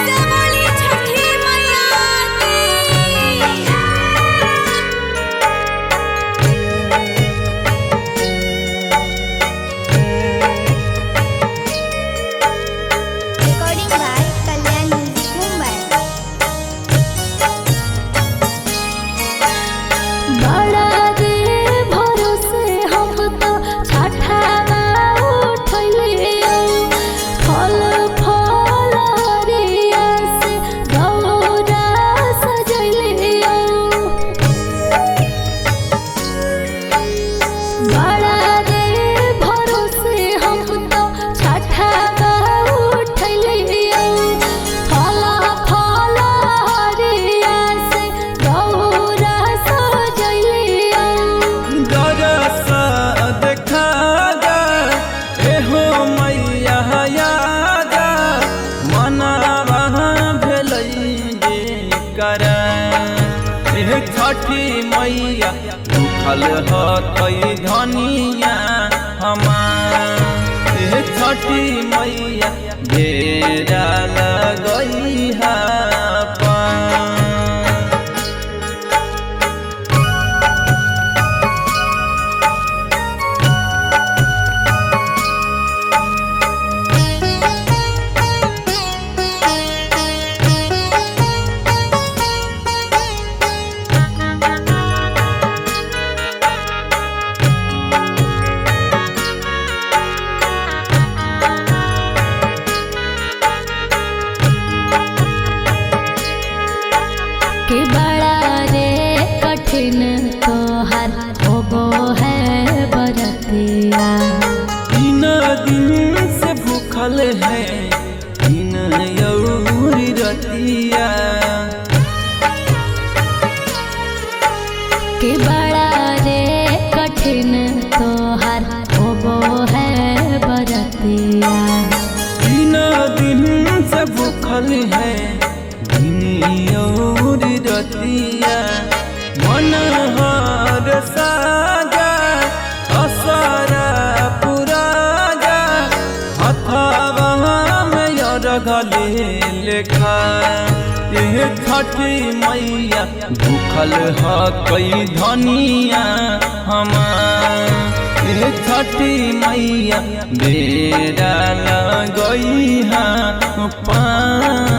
से बोली छठी मैया की। Recording by Kalyan Music, Mumbai. बड़ा रे भरोसे हम तो छठावा उठले फल फल रिया से दौरा सजले बड़ा रे भरोसे हम तो छठावा उठले फल फल रिया से दौरा सजले दरस देखा जा एहो मैया यादा मनावा भेलै जे कर छठी मैया भूखल हतै धनिया हमार छठी मैया घेरा लगई है कि बड़ा रे कठिन तोहर होबो है बरतिया 3 दिन से भूखल है 3 यौरी रतिया कि बड़ा रे कठिन तोहर होबो है बरतिया 3 दिन से भूखल है 3 यौरी रतिया मन हर साजा असरा पूरा जा हथवा में गले लेखा छठी मैया भूखल हकई धनिया हमार छठी मैया बेरा लगई है पान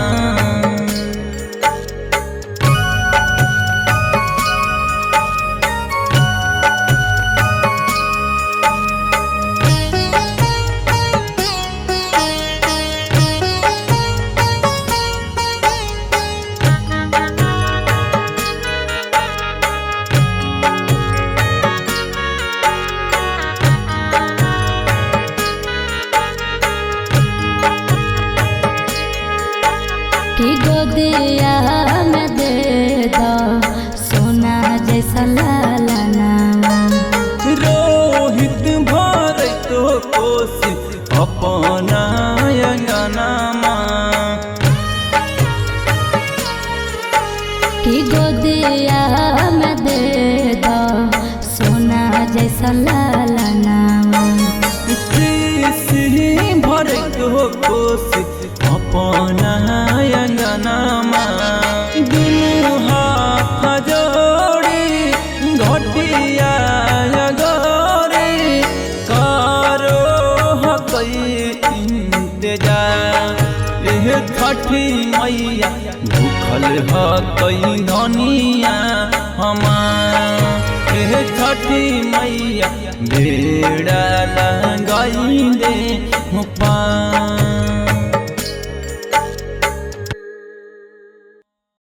कि गोदिया में दे दो सोना जैसा लाला नामा रोहित भर तो कोसी अपना अंगनामा कि गोदिया में दे दो सोना जैसा लाला नामा भर तो कोसी अपना अंगनामा दुनू हाथ जोड़ी घटिया गोरी कारो हकई इंतजार छठी मैया भूखल हकई धनिया हमार छठी मैया बेड़ा लगई दे पा